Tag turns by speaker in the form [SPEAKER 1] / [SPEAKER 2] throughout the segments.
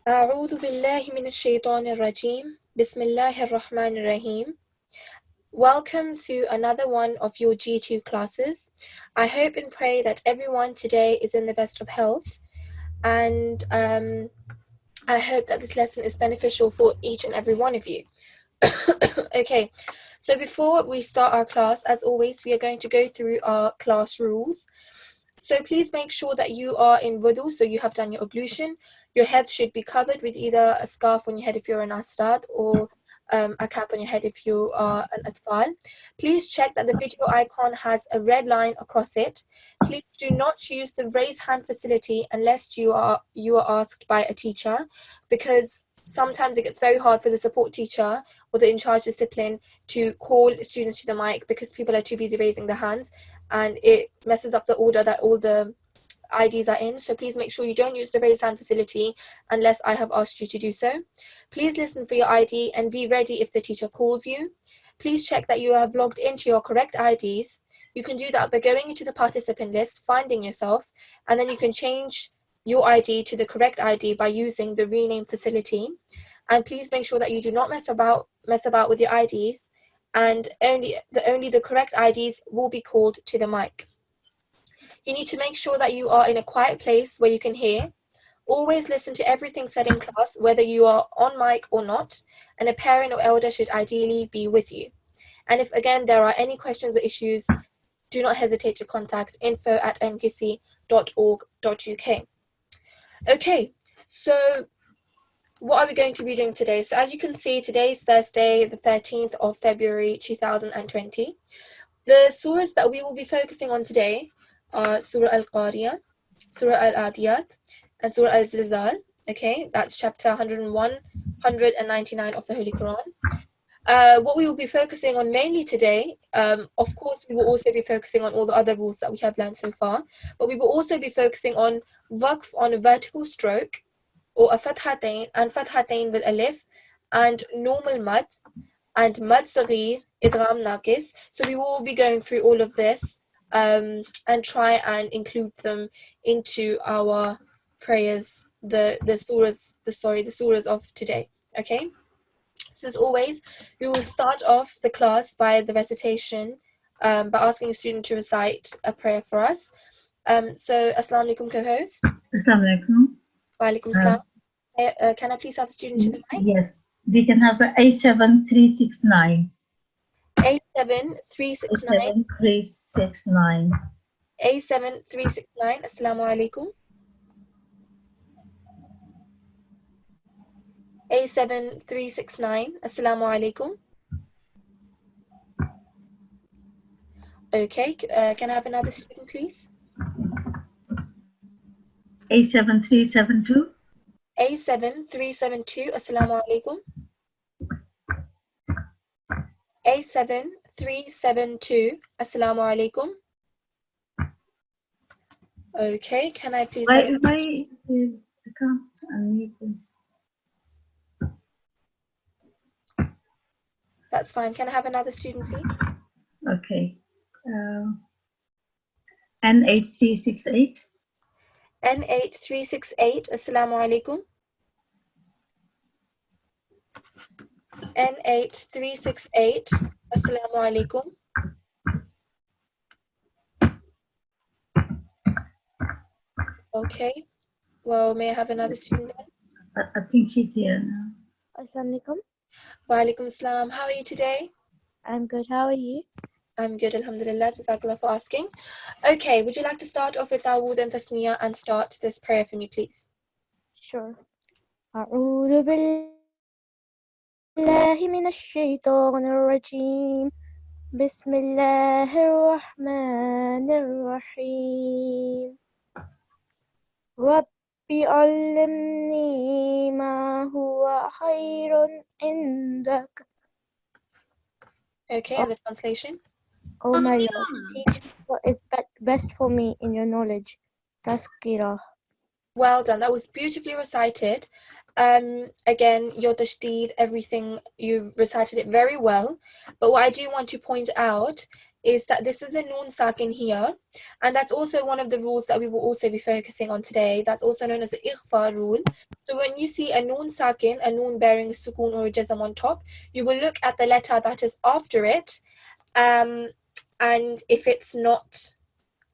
[SPEAKER 1] أعوذ بالله من الشيطان الرجيم. بسم الله الرحمن الرحيم. Welcome to another one of your G2 classes. I hope and pray that everyone today is in the best of health, and I hope that this lesson is beneficial for each and every one of you. Okay, so before we start our class, as always, we are going to go through our class rules. So please make sure that you are in wudu, so you have done your ablution. Your head should be covered with either a scarf on your head if you're an astad, or a cap on your head if you are an atfal. Please check that the video icon has a red line across it. Please do not use the raise hand facility unless you are asked by a teacher, because sometimes it gets very hard for the support teacher or the in charge discipline to call students to the mic because people are too busy raising their hands, and it messes up the order that all the IDs are in. So please make sure you don't use the raise hand facility unless I have asked you to do so. Please listen for your ID and be ready if the teacher calls you. Please check that you have logged into your correct IDs. You can do that by going into the participant list, finding yourself, and then you can change your ID to the correct ID by using the rename facility. And please make sure that you do not mess about with your IDs, and only the correct IDs will be called to the mic. You need to make sure that you are in a quiet place where you can hear. Always listen to everything said in class, whether you are on mic or not, and a parent or elder should ideally be with you. And if again there are any questions or issues, do not hesitate to contact info@nqc.org.uk. Okay, so what are we going to be doing today? So as you can see, today is Thursday, the 13th of February 2020. The surahs that we will be focusing on today are Surah Al-Qariya, Surah Al-Adiyat, and Surah Al-Zilzal. Okay, that's chapter 101, 199 of the Holy Quran. What we will be focusing on mainly today, of course, we will also be focusing on all the other rules that we have learned so far, but we will also be focusing on waqf on a vertical stroke, or a fathatain with alif, and normal mad, and mad saghir, idgham naqis. So we will be going through all of this and try and include them into our prayers, the surahs of today. Okay, so as always, we will start off the class by the recitation, by asking a student to recite a prayer for us. So Assalamu alaikum, co-host.
[SPEAKER 2] Assalamu alaikum.
[SPEAKER 1] Wa alaikum salam. Can I please have a student to the mic?
[SPEAKER 2] Yes, we can have A7369.
[SPEAKER 1] A7369.
[SPEAKER 2] A7369.
[SPEAKER 1] A7369. Assalamu alaikum. A7369. Assalamu alaikum. Okay, can I have another student, please?
[SPEAKER 2] A7372.
[SPEAKER 1] A7372. Assalamu alaikum. A7372. Assalamu alaikum. Okay, can I please have...
[SPEAKER 2] I can't unmute them.
[SPEAKER 1] That's fine. Can I have another student, please?
[SPEAKER 2] Okay. N8368.
[SPEAKER 1] N8368. Assalamu alaikum. N8368. Assalamu alaikum. Okay. Well, may I have another student then?
[SPEAKER 2] I think she's here now.
[SPEAKER 3] Assalamu alaikum.
[SPEAKER 1] Wa alaikum salam. How are you today?
[SPEAKER 3] I'm good. How are you?
[SPEAKER 1] I'm good, alhamdulillah. Jazakallah for asking. Okay, would you like to start off with Dawood and Tasmiyah and start this prayer for me, please?
[SPEAKER 3] Sure. أعوذ بالله من الشيطان الرجيم. بسم الله الرحمن الرحيم. ربي علمني ما هو خير عندك.
[SPEAKER 1] Okay, and the translation?
[SPEAKER 3] Oh my Lord, teach me what is best for me in your knowledge. Tazkirah.
[SPEAKER 1] Well done. That was beautifully recited. Again, your tashdid, everything, you recited it very well. But what I do want to point out is that this is a noon sakin here, and that's also one of the rules that we will also be focusing on today. That's also known as the ikhfa rule. So when you see a noon sakin, a noon bearing a sukoon or a jazm on top, you will look at the letter that is after it, and if it's not,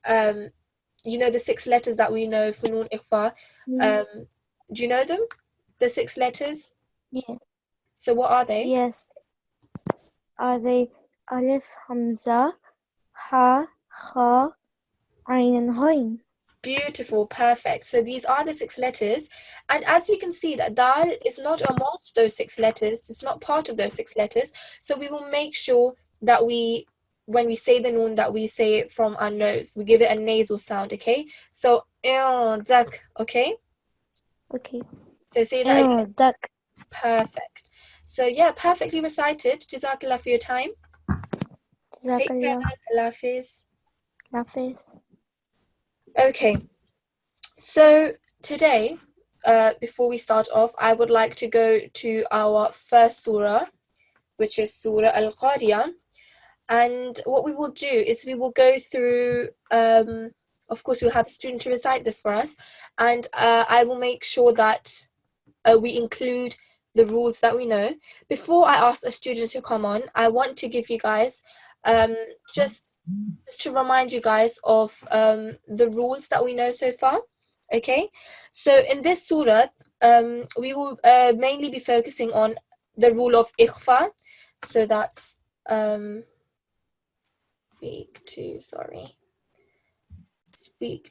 [SPEAKER 1] you know the 6 letters that we know for noon ikhfa, do you know them, the 6 letters?
[SPEAKER 3] Yes.
[SPEAKER 1] So what are they?
[SPEAKER 3] Yes. Are they alif, hamza, ha, kha, ayn, and ghayn?
[SPEAKER 1] Beautiful, perfect. So these are the 6 letters, and as we can see that dal is not amongst those 6 letters, it's not part of those 6 letters, so we will make sure that when we say the noon, that we say it from our nose, we give it a nasal sound, okay? So dak, okay?
[SPEAKER 3] Okay.
[SPEAKER 1] So say that again.
[SPEAKER 3] Duck.
[SPEAKER 1] Perfect. So yeah, perfectly recited. Jazakallah for your time. Take care,
[SPEAKER 3] Jazakallah.
[SPEAKER 1] Allah Hafiz.
[SPEAKER 3] Hafiz.
[SPEAKER 1] Okay, so today, before we start off, I would like to go to our first surah, which is Surah Al-Qariyah. And what we will do is we will go through, of course, we'll have a student to recite this for us, and I will make sure that we include the rules that we know. Before I ask a student to come on, I want to give you guys just to remind you guys of the rules that we know so far. Okay, so in this surah, we will mainly be focusing on the rule of ikhfa. So that's week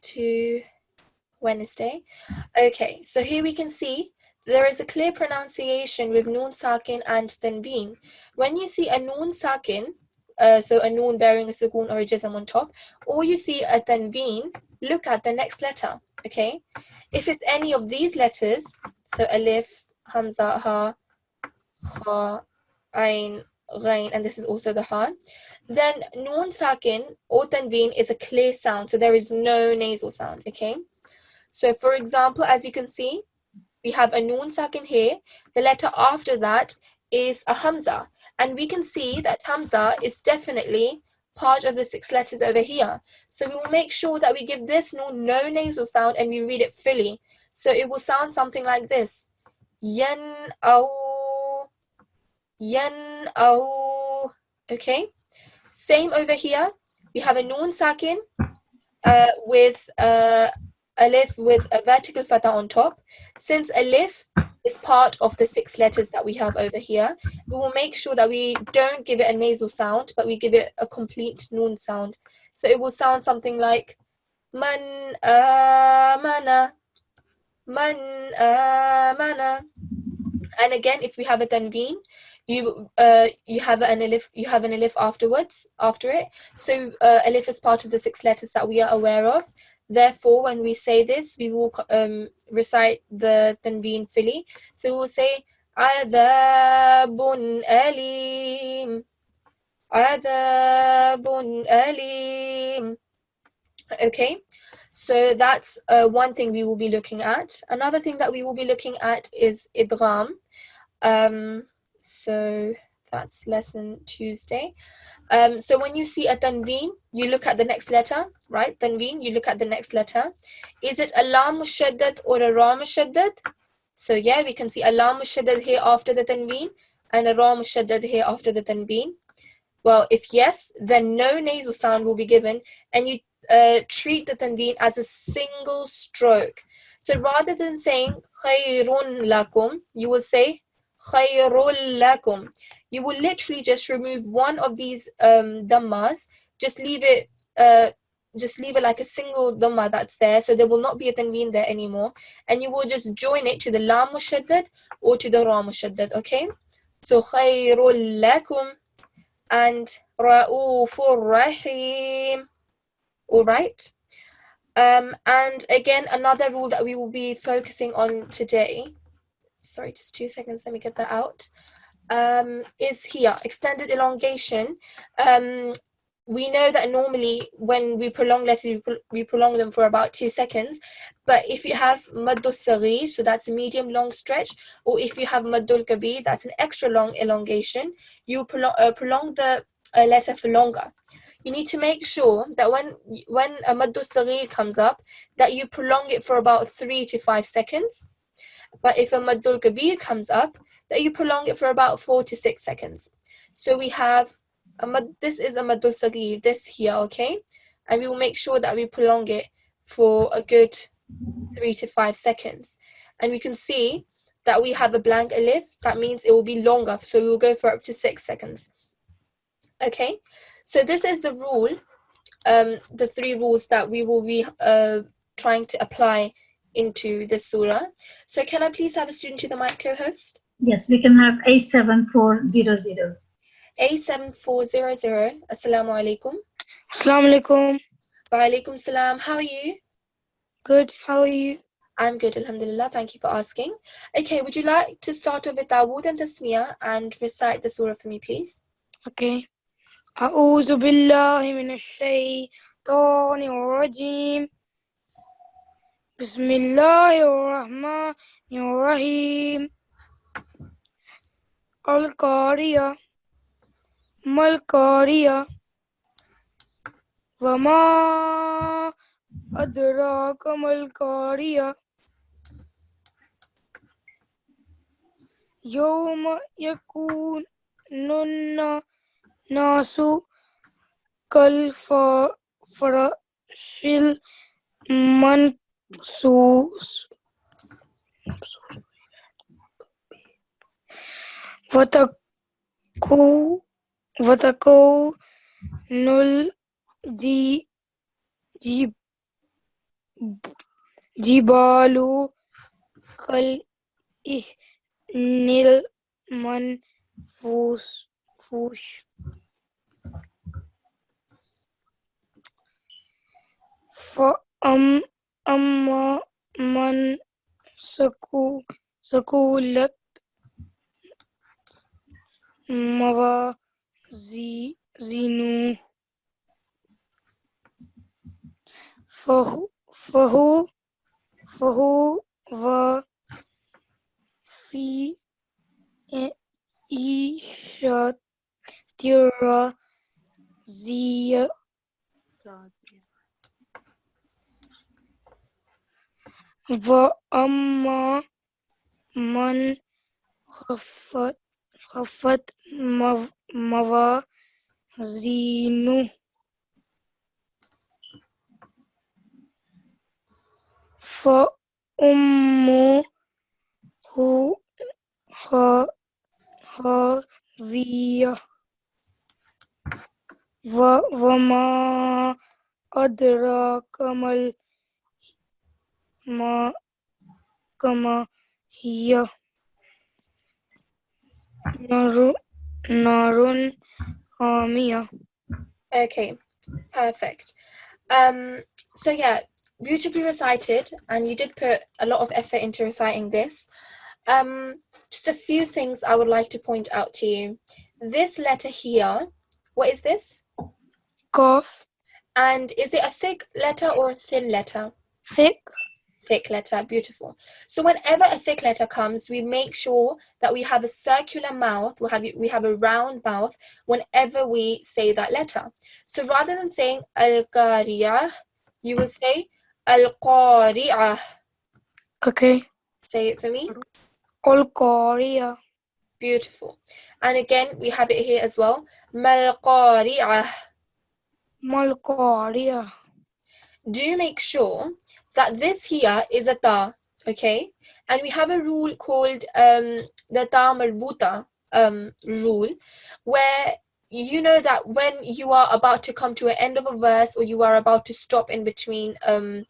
[SPEAKER 1] 2 Wednesday. Okay, so here we can see there is a clear pronunciation with noon sakin and tanween. When you see a noon sakin, so a noon bearing a sukoon or a jazm on top, or you see a tanween, look at the next letter, okay? If it's any of these letters, so alif, hamza, ha, kha, ayn, ghain, and this is also the ha, then noon sakin or tanween is a clear sound, so there is no nasal sound, okay? So for example, as you can see, we have a noon sakin here. The letter after that is a hamza, and we can see that hamza is definitely part of the 6 letters over here. So we will make sure that we give this noon no nasal sound and we read it fully. So it will sound something like this. Yan au, yan au. Okay. Same over here. We have a noon sakin with alif with a vertical fatha on top. Since alif is part of the 6 letters that we have over here, we will make sure that we don't give it a nasal sound, but we give it a complete noon sound. So it will sound something like man amana, man amana. And again, if we have a tanween, you have an alif afterwards, after it. So alif is part of the 6 letters that we are aware of. Therefore, when we say this, we will recite the tanween fully. So we'll say adabun alim, adabun alim. Okay, so that's one thing we will be looking at. Another thing that we will be looking at is idgham. So that's lesson Tuesday. So when you see a tanween, you look at the next letter, right? Tanween, you look at the next letter. Is it a lam mushaddad or a ra mushaddad? So yeah, we can see a lam mushaddad here after the tanween and a ra mushaddad here after the tanween. Well, if yes, then no nasal sound will be given, and you treat the tanween as a single stroke. So rather than saying khayrun lakum, you will say khayrul lakum. You will literally just remove one of these dhammas, just leave it like a single dhamma that's there, so there will not be a tanween there anymore, and you will just join it to the lam mushaddad or to the ra mushaddad, okay? So khayrul lakum and ra'ufur rahim. All right. And again, another rule that we will be focusing on today, sorry, just 2 seconds, let me get that out, is here, extended elongation. We know that normally when we prolong letters, we prolong them for about 2 seconds, but if you have maddul saghir, so that's a medium long stretch, or if you have maddul kabir, that's an extra long elongation, you prolong the a letter for longer. You need to make sure that when a maddul saghir comes up, that you prolong it for about 3 to 5 seconds. But if a maddul kabir comes up, that you prolong it for about 4 to 6 seconds. So we have this is a maddul saghir, this here, okay? And we will make sure that we prolong it for a good 3 to 5 seconds. And we can see that we have a blank alif. That means it will be longer, so we will go for up to 6 seconds. Okay, so this is the rule, the 3 rules that we will be trying to apply into this surah. So can I please have a student to the mic, co-host?
[SPEAKER 2] Yes, we can have A7400.
[SPEAKER 1] A7400, Assalamu alaikum.
[SPEAKER 4] Assalamu alaikum.
[SPEAKER 1] Wa alaikum salam. How are you?
[SPEAKER 4] Good. How are you?
[SPEAKER 1] I'm good, alhamdulillah. Thank you for asking. Okay, would you like to start off with Dawood and Tasmiyah and recite the surah for me, please?
[SPEAKER 4] Okay. أعوذ بالله من الشيطان الرجيم. بسم الله الرحمن الرحيم. القارية ما القارية وما أدراك ما القارية يوم يكون الناس كالفراش المنصوص وتكون الجبال كالإهن المنفوش فأما من ثقلت موازينه فهو في عيشة راضية وأما من خفت موازينه فأمه هاوية وما أدراك ما هي نار حامية.
[SPEAKER 1] Okay, perfect. So yeah, beautifully recited, and you did put a lot of effort into reciting this. Just a few things I would like to point out to you. This letter here, what is this?
[SPEAKER 4] Cough.
[SPEAKER 1] And is it a thick letter or a thin letter?
[SPEAKER 4] Thick.
[SPEAKER 1] Thick letter, beautiful. So whenever a thick letter comes, we make sure that we have a circular mouth, we have a round mouth whenever we say that letter. So rather than saying al-qariyah, you will say al-qari'ah.
[SPEAKER 4] Okay.
[SPEAKER 1] Say it for me.
[SPEAKER 4] Al-Qariya.
[SPEAKER 1] Beautiful. And again, we have it here as well. Mal-qari'ah.
[SPEAKER 4] Mal-Qariya.
[SPEAKER 1] Do make sure that this here is a ta, okay? And we have a rule called the ta marbuta rule, where you know that when you are about to come to an end of a verse, or you are about to stop in between a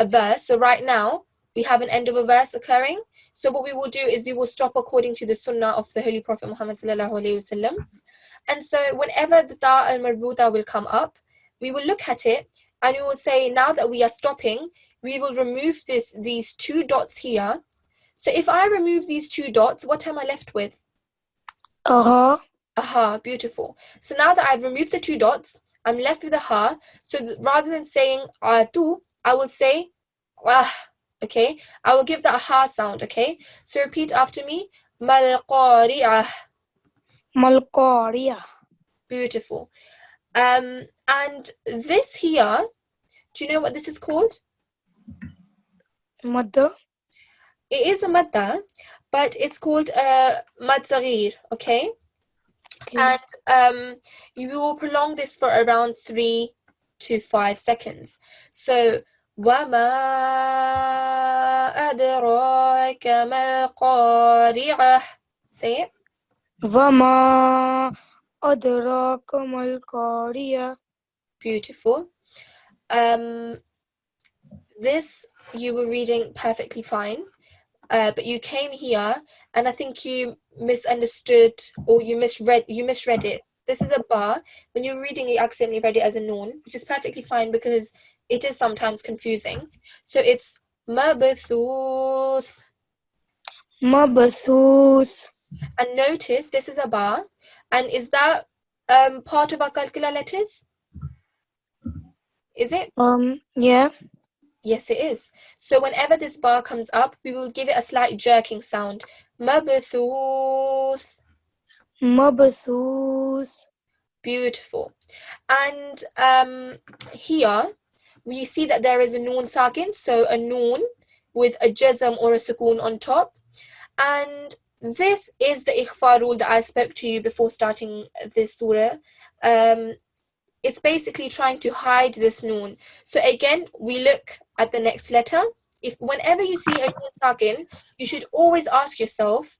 [SPEAKER 1] verse. So right now we have an end of a verse occurring. So what we will do is we will stop according to the sunnah of the Holy Prophet Muhammad sallallahu alaihi wasallam. And so whenever the ta al-marbuta will come up, we will look at it and we will say, now that we are stopping, we will remove these 2 dots here. So if I remove these 2 dots, what am I left with?
[SPEAKER 4] Aha.
[SPEAKER 1] Aha, beautiful. So now that I've removed the 2 dots, I'm left with a ha. So rather than saying tu, I will say ah, okay? I will give that ha sound, okay? So repeat after me. Mal-qari'ah.
[SPEAKER 4] Mal-Qariya.
[SPEAKER 1] Beautiful. And this here, do you know what this is called?
[SPEAKER 4] Madda.
[SPEAKER 1] It is a madda, but it's called mad saghir, okay?
[SPEAKER 4] Okay.
[SPEAKER 1] And you will prolong this for around 3 to 5 seconds. So وَمَا أَدْرَاكَ مَا الْقَارِعَةُ. Say it.
[SPEAKER 4] وما أدراك ما القارية.
[SPEAKER 1] Beautiful. This you were reading perfectly fine, but you came here and I think you misunderstood or you misread it. This is a ba. When you're reading, you accidentally read it as a noon, which is perfectly fine because it is sometimes confusing. So it's mabthuth.
[SPEAKER 4] مبثوث.
[SPEAKER 1] And notice this is a ba. And is that part of our calcula letters? Is it?
[SPEAKER 4] Yeah.
[SPEAKER 1] Yes, it is. So whenever this bar comes up, we will give it a slight jerking sound. Mabthuth.
[SPEAKER 4] مبثوث.
[SPEAKER 1] Beautiful. And here we see that there is a noon sakin, so a noon with a jazm or a sukoon on top. And this is the ikhfa rule that I spoke to you before starting this surah. It's basically trying to hide this noon. So again, we look at the next letter. Whenever you see a noon sakin, you should always ask yourself,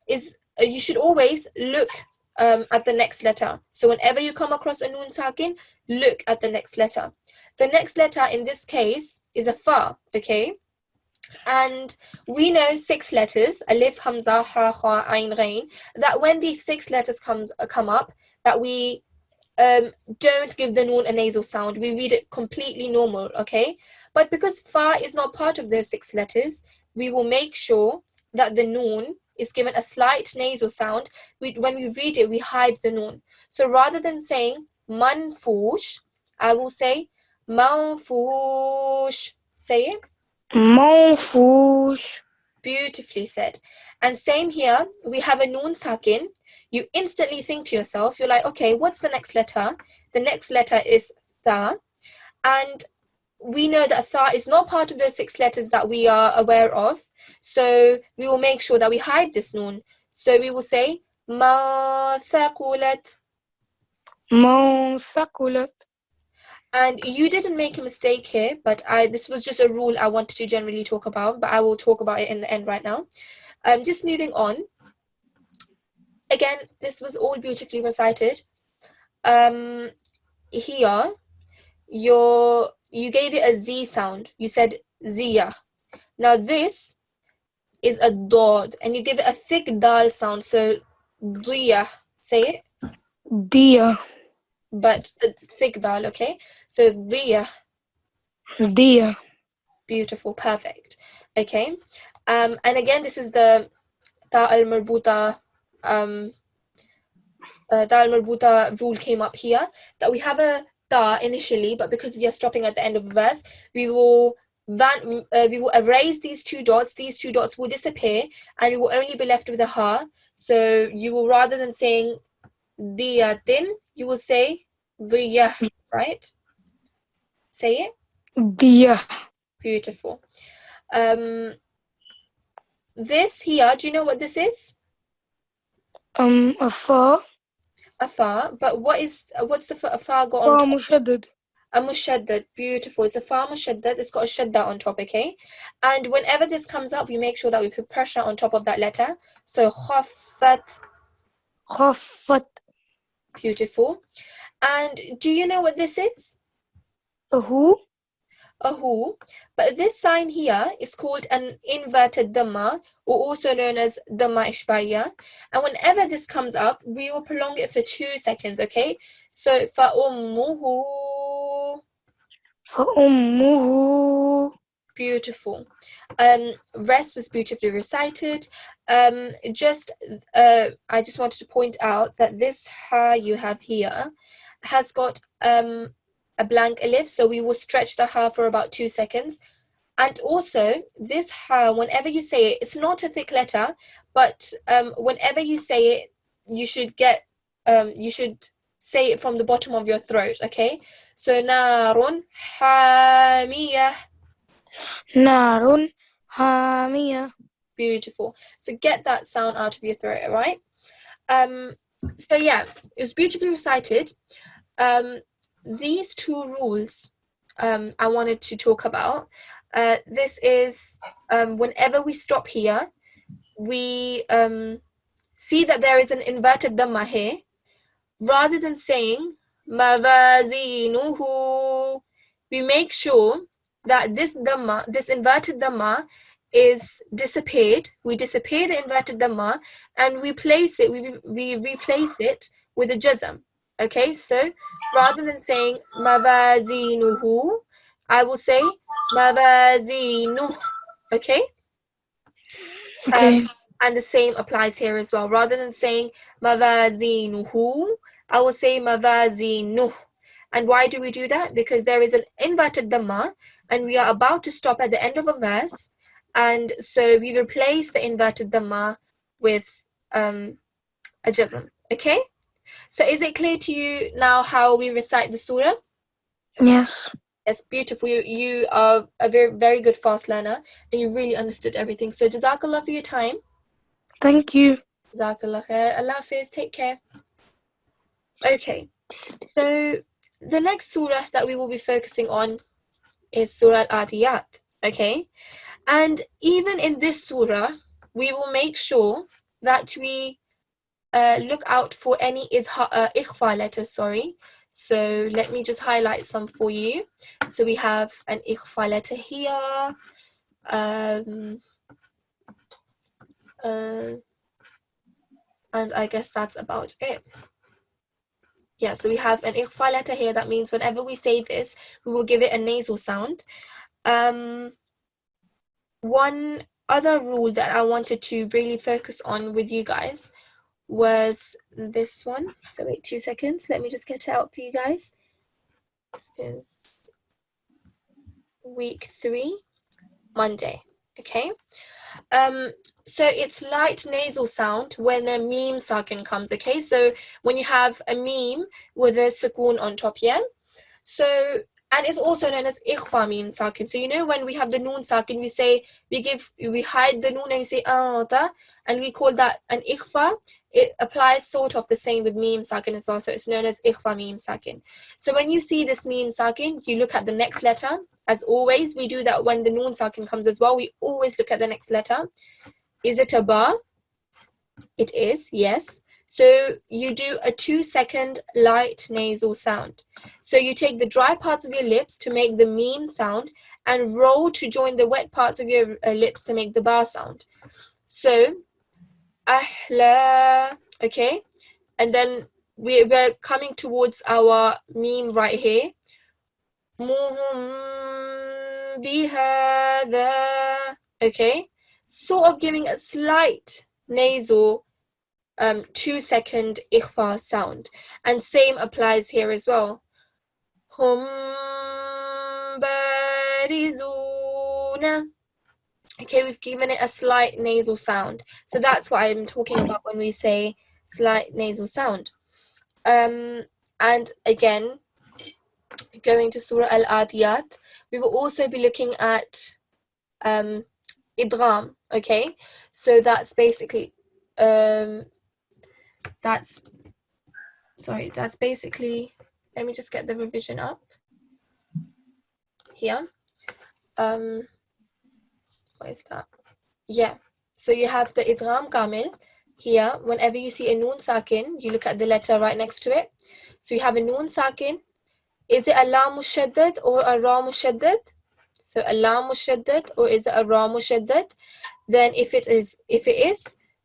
[SPEAKER 1] you should always look at the next letter. So whenever you come across a noon sakin, look at the next letter. The next letter in this case is a fa, okay? And we know 6 letters, alif, hamza, ha, kha, ain, ghain, that when these 6 letters come up, that we don't give the noon a nasal sound. We read it completely normal, okay? But because fa is not part of those 6 letters, we will make sure that the noon is given a slight nasal sound. When we read it, we hide the noon. So rather than saying manfush, I will say manfush. Say it.
[SPEAKER 4] منفوش.
[SPEAKER 1] Beautifully said. And same here, we have a noon sakin. You instantly think to yourself, you're like, okay, what's the next letter? The next letter is tha. And we know that tha is not part of those 6 letters that we are aware of. So we will make sure that we hide this noon. So we will say, ma thaqulat.
[SPEAKER 4] من ثقلت.
[SPEAKER 1] And you didn't make a mistake here, but this was just a rule I wanted to generally talk about, but I will talk about it in the end right now. Just moving on. Again, this was all beautifully recited. Here, you gave it a Z sound. You said Ziyah. Now this is a dod, and you give it a thick dal sound, so Diyah. Say it.
[SPEAKER 4] دية.
[SPEAKER 1] But a thick dal, okay? So Diyah.
[SPEAKER 4] دية.
[SPEAKER 1] Beautiful, perfect. Okay. And again, this is the Ta al-Marbuta rule came up here, that we have a ta initially, but because we are stopping at the end of the verse, we will erase these 2 dots. These 2 dots will disappear, and we will only be left with a ha. So you will, rather than saying diyatin, you will say diyah, right? Say it.
[SPEAKER 4] دية.
[SPEAKER 1] Beautiful. This here, do you know what this is?
[SPEAKER 4] أفا.
[SPEAKER 1] A fa, but what's the fa got on
[SPEAKER 4] فا
[SPEAKER 1] top?
[SPEAKER 4] مشدد.
[SPEAKER 1] A mushaddad. Beautiful. It's a fa mushaddad. It's got a shadda on top, okay? And whenever this comes up, we make sure that we put pressure on top of that letter. So khaffat.
[SPEAKER 4] خفت.
[SPEAKER 1] Beautiful. And do you know what this is?
[SPEAKER 4] هو.
[SPEAKER 1] A hu. But this sign here is called an inverted dhamma, or also known as dhamma ishbaiya. And whenever this comes up, we will prolong it for 2 seconds, okay? So فَأُمُّهُ.
[SPEAKER 4] فأمه.
[SPEAKER 1] Beautiful. Rest was beautifully recited. I just wanted to point out that this ha you have here has got a blank alif, so we will stretch the ha for about 2 seconds. And also this ha, whenever you say it, it's not a thick letter, but whenever you say it, you should say it from the bottom of your throat, okay? So narun hamiyah.
[SPEAKER 4] Narun hamiyah.
[SPEAKER 1] Beautiful. So get that sound out of your throat, all right? So yeah, it was beautifully recited. These two rules I wanted to talk about. This is whenever we stop here, we see that there is an inverted dhamma here. Rather than saying mawazinuhu, we make sure that this dhamma, this inverted dhamma, is disappeared. We disappear the inverted dhamma and we replace it with a jazm. Okay, so rather than saying mawazinuhu, I will say mawazinuh. Okay?
[SPEAKER 4] Okay.
[SPEAKER 1] And the same applies here as well. Rather than saying mawazinuhu, I will say mawazinuh. And why do we do that? Because there is an inverted dhamma and we are about to stop at the end of a verse. And so we replace the inverted dhamma with a jazm. Okay? So is it clear to you now how we recite the surah?
[SPEAKER 4] Yes.
[SPEAKER 1] Yes, beautiful. You are a very, very good fast learner and you really understood everything. So jazakallah for your time.
[SPEAKER 4] Thank you.
[SPEAKER 1] Jazakallah khair. Allah Hafiz. Take care. Okay. So the next surah that we will be focusing on is Surah Al-Adiyat. Okay. And even in this surah, we will make sure that we look out for any ikhfa letters, sorry. So let me just highlight some for you. So we have an ikhfa letter here. And I guess that's about it. Yeah, so we have an ikhfa letter here. That means whenever we say this, we will give it a nasal sound. One other rule that I wanted to really focus on with you guys was this one. So wait 2 seconds. Let me just get it out for you guys. This is week 3, Monday. Okay. So it's light nasal sound when a meme sakin comes. Okay. So when you have a meme with a sukoon on top, yeah. So and it's also known as ikhfa meme sakin. So you know when we have the noon sakin, we hide the noon and we say ta, and we call that an ikhfa. It applies sort of the same with meme sakin as well. So it's known as ikhfa meme sakin. So when you see this meme sakin, you look at the next letter. As always, we do that when the noon sakin comes as well. We always look at the next letter. Is it a ba? It is, yes. So you do a 2-second light nasal sound. So you take the dry parts of your lips to make the meme sound and roll to join the wet parts of your lips to make the ba sound. So, ahla, okay? And then we're coming towards our meme right here. Bihada, okay? Sort of giving a slight nasal 2-second ikhfa sound, and same applies here as well. Hum barizuna. Okay, we've given it a slight nasal sound, so that's what I'm talking about when we say slight nasal sound. And again, going to Surah Al-Adiyat, we will also be looking at idgham. Okay, so that's basically that's basically, let me just get the revision up here. What is that? Yeah, so you have the idgham kamil here. Whenever you see a noon sakin, you look at the letter right next to it. So you have a noon sakin. Is it a lam mushaddad or a ra mushaddad? So a lam mushaddad or is it a ra mushaddad? Then if it is,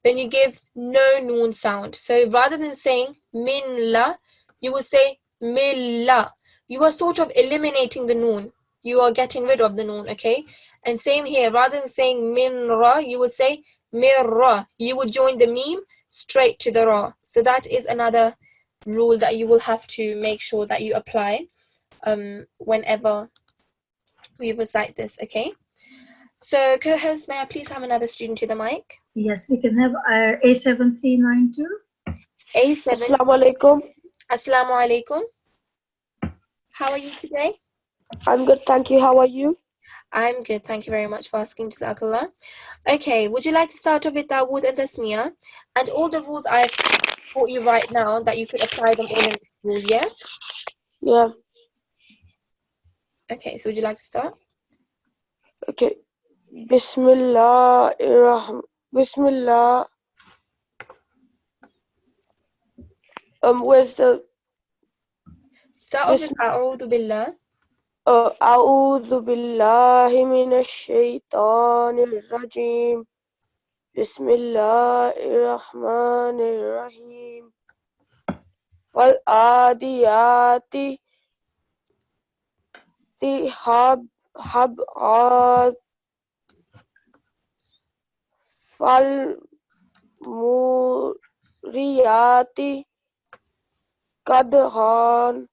[SPEAKER 1] then you give no noon sound. So rather than saying min la, you will say milla. You are sort of eliminating the noon. You are getting rid of the noon, okay? And same here, rather than saying min ra, you will say mirra. You will join the meme straight to the ra. So that is another rule that you will have to make sure that you apply whenever we recite this, okay? So co-host, may I please have another student to the mic?
[SPEAKER 2] Yes, we can have A7392.
[SPEAKER 1] A7.
[SPEAKER 5] Assalamu alaikum.
[SPEAKER 1] Assalamu alaikum. How are you today?
[SPEAKER 5] I'm good, thank you. How are you?
[SPEAKER 1] I'm good. Thank you very much for asking. Jazakallah. Okay, would you like to start off with Dawood and Tasmiyah? And all the rules I've taught you right now, that you could apply them all in the school, yeah?
[SPEAKER 5] Yeah.
[SPEAKER 1] Okay, so would you like to start?
[SPEAKER 5] Okay. Bismillah. Where's the
[SPEAKER 1] Start off with A'udhu Billah.
[SPEAKER 5] أعوذ بالله من الشيطان الرجيم. بسم الله الرحمن الرحيم. والعاديات حبعا فالموريات قدحا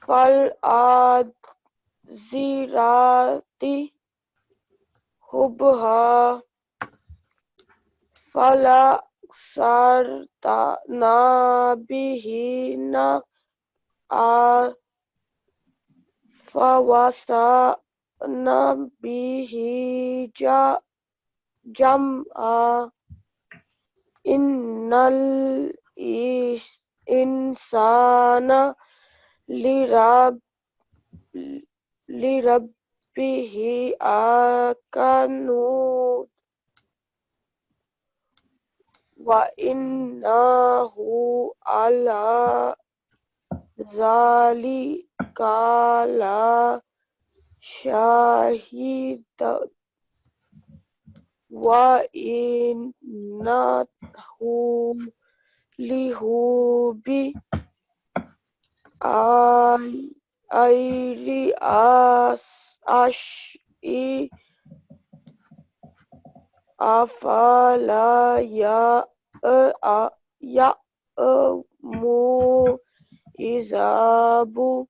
[SPEAKER 5] فالعذرات حبها فلا سرتنا به نقعا فوسطنا به جمعا إن الإنسان لربه أكنود وإنه على ذلك لشهيد وإنه لحب الخير عشق أفلا يأمر إذاب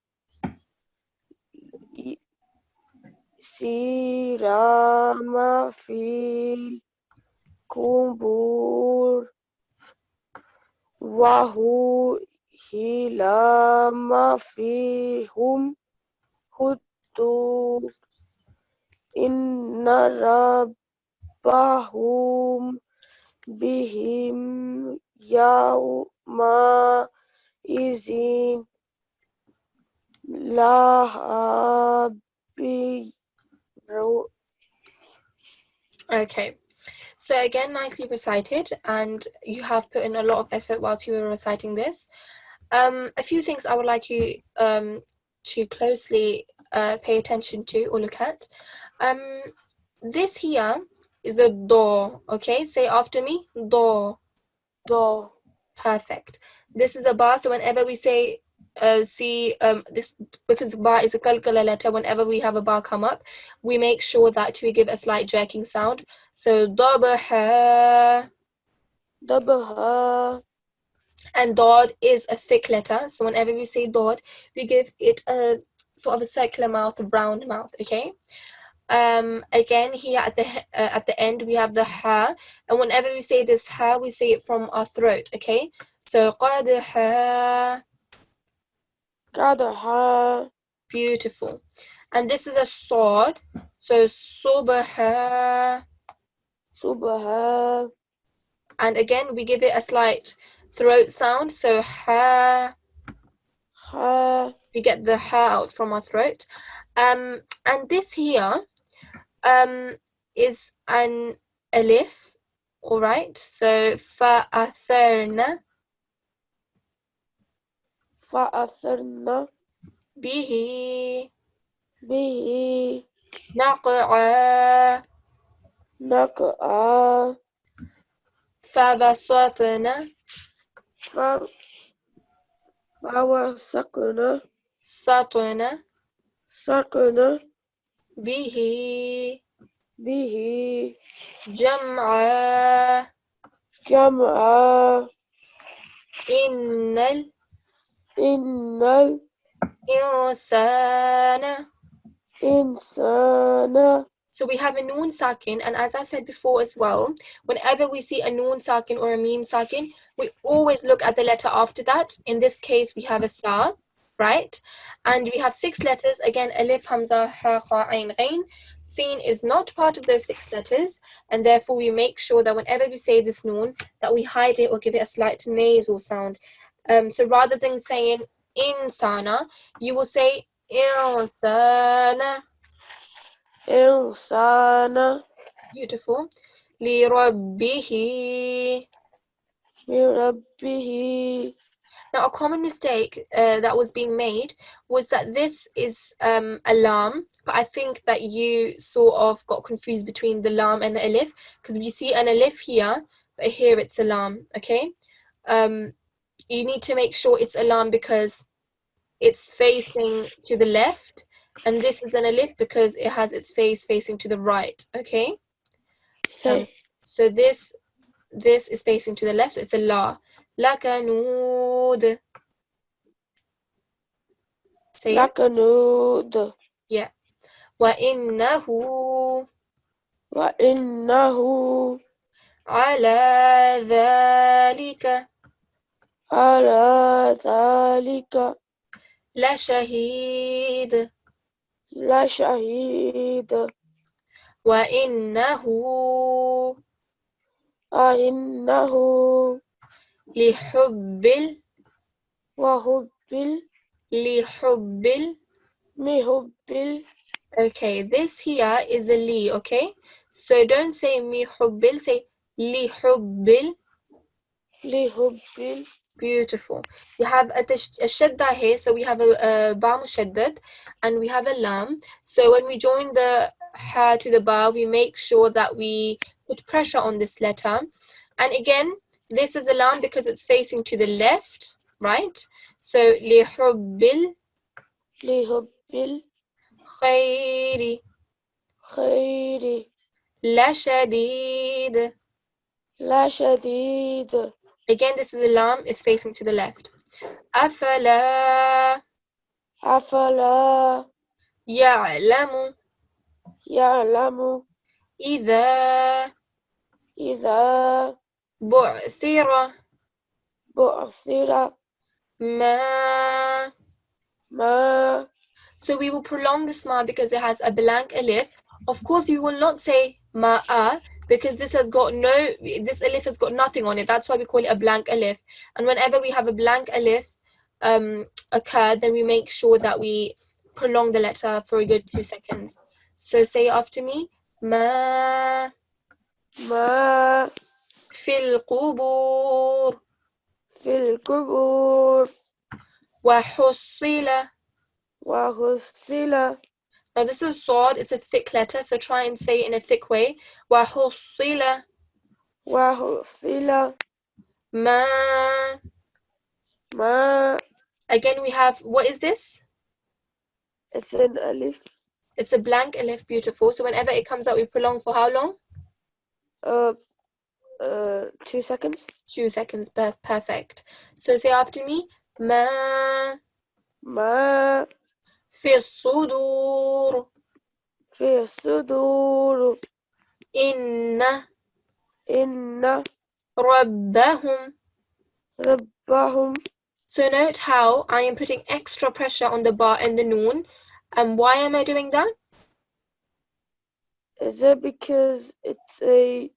[SPEAKER 5] سيرام في القبور وهو هلام فيهم خطور إن ربهم بهم يومئذ لخبير.
[SPEAKER 1] Okay, so again, nicely recited, and you have put in a lot of effort whilst you were reciting this. A few things I would like you to closely pay attention to or look at. This here is a door. Okay, say after me, door.
[SPEAKER 5] Door.
[SPEAKER 1] Perfect. This is a ba, so whenever we say this, because ba is a kalkala letter, whenever we have a ba come up, we make sure that we give a slight jerking sound. So dabaha, and dod is a thick letter, so whenever we say dod, we give it a sort of a circular mouth, a round mouth. Okay. Again, here at the end we have the ha, and whenever we say this ha, we say it from our throat. Okay, so qadha, beautiful. And this is a sword, so subha, and again we give it a slight throat sound, so ha, we get the ha out from our throat. And this here is an alif. All right, so fa'atharna bihi naq'a fabasatna satna bihi jam'a innal insana So we have a noon sakin, and as I said before as well, whenever we see a noon sakin or a meme sakin, we always look at the letter after that. In this case, we have a sa, right? And we have 6 letters. Again, alif, hamza, ha, kha, ain, ghain. Sin is not part of those 6 letters, and therefore we make sure that whenever we say this noon, that we hide it or give it a slight nasal sound. So rather than saying insana, you will say insana.
[SPEAKER 5] إنسان
[SPEAKER 1] Beautiful. لربه.
[SPEAKER 5] بربه.
[SPEAKER 1] Now, a common mistake that was being made was that this is a lam, but I think that you sort of got confused between the lam and the alif, because we see an alif here, but here it's a lam, okay? You need to make sure it's a lam because it's facing to the left, and this is an alif because it has its face facing to the right, okay?
[SPEAKER 5] Okay.
[SPEAKER 1] So this is facing to the left, so it's a la. لكنود. Say it.
[SPEAKER 5] لكنود.
[SPEAKER 1] Yeah. وإنه
[SPEAKER 5] وإنه
[SPEAKER 1] على ذلك
[SPEAKER 5] على ذلك
[SPEAKER 1] لشهيد.
[SPEAKER 5] لشهيد.
[SPEAKER 1] وإنه
[SPEAKER 5] وإنه
[SPEAKER 1] لحب
[SPEAKER 5] وحب
[SPEAKER 1] لحب.
[SPEAKER 5] محب.
[SPEAKER 1] Okay, this here is a li, okay? So don't say محب, say لحب.
[SPEAKER 5] لحب.
[SPEAKER 1] Beautiful. You have a shadda here, so we have a ba mushaddad, and we have a lam. So when we join the ha to the ba, we make sure that we put pressure on this letter. And again, this is a lam because it's facing to the left, right? So لحب
[SPEAKER 5] لحب
[SPEAKER 1] الخير
[SPEAKER 5] الخير
[SPEAKER 1] لشديد.
[SPEAKER 5] لشديد.
[SPEAKER 1] Again, this is a lam, it's facing to the left. أفلا
[SPEAKER 5] أفلا
[SPEAKER 1] يعلم
[SPEAKER 5] يعلم
[SPEAKER 1] إذا
[SPEAKER 5] إذا
[SPEAKER 1] بعثر
[SPEAKER 5] بعثر
[SPEAKER 1] ما.
[SPEAKER 5] ما.
[SPEAKER 1] So we will prolong this ma because it has a blank alif. Of course, you will not say ma'a because this alif has got nothing on it. That's why we call it a blank alif. And whenever we have a blank alif occur, then we make sure that we prolong the letter for a good 2 seconds. So say after me, ما
[SPEAKER 5] ما
[SPEAKER 1] في القبور
[SPEAKER 5] في القبور
[SPEAKER 1] وحصل.
[SPEAKER 5] وحصل.
[SPEAKER 1] Now this is sword, it's a thick letter, so try and say it in a thick way. وحصل
[SPEAKER 5] وحصل.
[SPEAKER 1] ما.
[SPEAKER 5] ما.
[SPEAKER 1] Again, we have, what is this?
[SPEAKER 5] It's an alif.
[SPEAKER 1] It's a blank alif, beautiful. So whenever it comes out, we prolong for how long?
[SPEAKER 5] 2 seconds.
[SPEAKER 1] 2 seconds, perfect. So say after me, ما
[SPEAKER 5] ما
[SPEAKER 1] في الصدور
[SPEAKER 5] في الصدور
[SPEAKER 1] إن
[SPEAKER 5] إن
[SPEAKER 1] ربهم.
[SPEAKER 5] ربهم.
[SPEAKER 1] So note how I am putting extra pressure on the ba and the noon. And why am I doing that?
[SPEAKER 5] Is it because it's a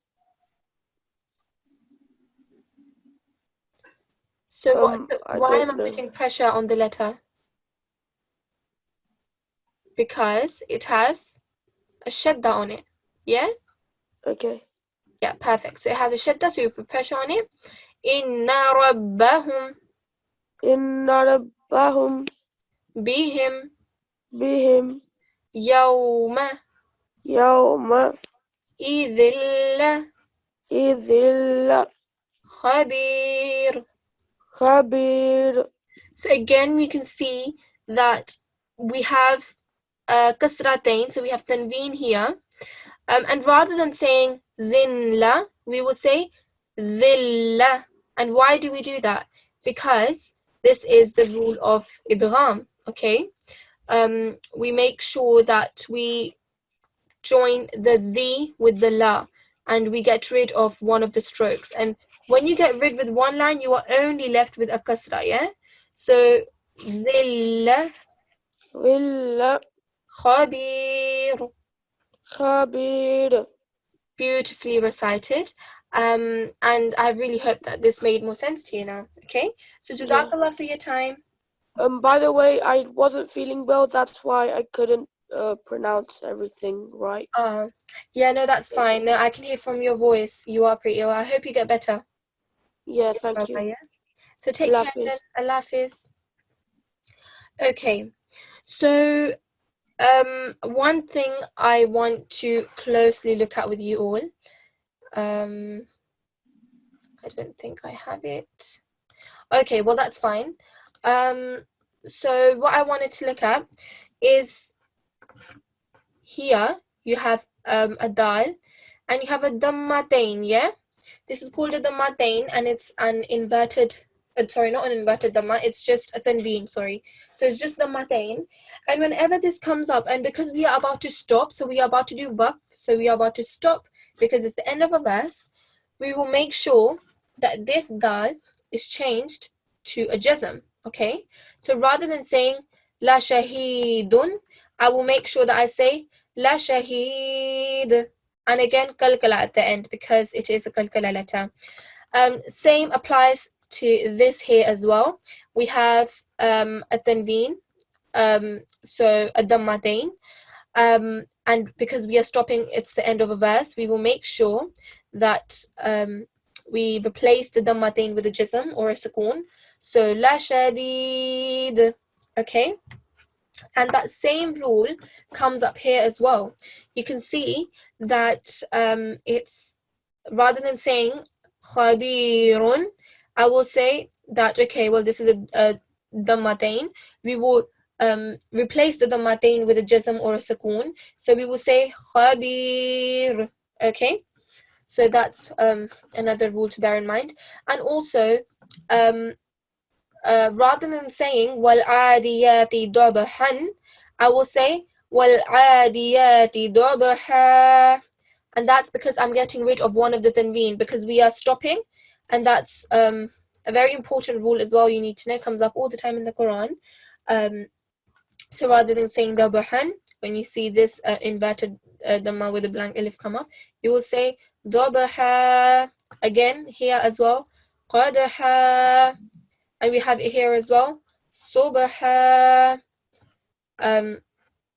[SPEAKER 1] So
[SPEAKER 5] I
[SPEAKER 1] why
[SPEAKER 5] don't
[SPEAKER 1] am I
[SPEAKER 5] know.
[SPEAKER 1] putting pressure on the letter? Because it has a shadda on it. Yeah?
[SPEAKER 5] Okay.
[SPEAKER 1] Yeah, perfect. So it has a shadda, so you put pressure on it. Inna rabbahum
[SPEAKER 5] إن ربهم
[SPEAKER 1] bihim
[SPEAKER 5] بهم
[SPEAKER 1] yawma
[SPEAKER 5] يوم
[SPEAKER 1] idhil
[SPEAKER 5] إذ
[SPEAKER 1] khabir.
[SPEAKER 5] خبير.
[SPEAKER 1] So again, we can see that we have kasratain, so we have tanveen here. And rather than saying zinla, we will say dhilla. And why do we do that? Because this is the rule of idgham, okay? We make sure that we join the with the la, and we get rid of one of the strokes. And when you get rid with one line, you are only left with a kasra, yeah? So, dhilla
[SPEAKER 5] ظل
[SPEAKER 1] khabir.
[SPEAKER 5] خبير.
[SPEAKER 1] Beautifully recited. And I really hope that this made more sense to you now. Okay? So,
[SPEAKER 5] Yeah.
[SPEAKER 1] Jazakallah for your time.
[SPEAKER 5] By the way, I wasn't feeling well. That's why I couldn't pronounce everything right.
[SPEAKER 1] Yeah, no, that's fine. No, I can hear from your voice. You are pretty ill. I hope you get better.
[SPEAKER 5] Yeah, thank you.
[SPEAKER 1] Yeah. So take
[SPEAKER 5] Allah
[SPEAKER 1] care then.
[SPEAKER 5] Hafiz.
[SPEAKER 1] Allah Hafiz. Okay. So one thing I want to closely look at with you all. I don't think I have it. Okay, well that's fine. So what I wanted to look at is here you have a dal and you have a dammatain, yeah? This is called a dammatain and it's an inverted, sorry, not an inverted dhamma, it's just a tanveen, sorry. So it's just dammatain. And whenever this comes up, and because we are about to stop, so we are about to do waqf, so we are about to stop because it's the end of a verse, we will make sure that this dal is changed to a jazm, okay? So rather than saying la shahidun, I will make sure that I say la shahid, and again kalkala at the end because it is a kalkala letter. Same applies to this here as well. We have a tanveen, so a dammatain, and because we are stopping, it's the end of a verse, we will make sure that we replace the dammatain with a jism or a sukoon. So la shadid, okay? And that same rule comes up here as well. You can see that it's, rather than saying khabirun, I will say that, okay, well, this is a dammatain. We will replace the dammatain with a jazm or a sukoon. So we will say khabir, okay? So that's another rule to bear in mind. And also, rather than saying وَالْعَادِيَاتِ ضَبْحًا, I will say وَالْعَادِيَاتِ ضَبْحًا, and that's because I'm getting rid of one of the tanveen because we are stopping, and that's a very important rule as well. You need to know, it comes up all the time in the Quran. So rather than saying ضَبْحًا, when you see this inverted dhamma with a blank alif come up, you will say ضَبْحًا. Again here as well, قَدْحًا. And we have it here as well. Subha.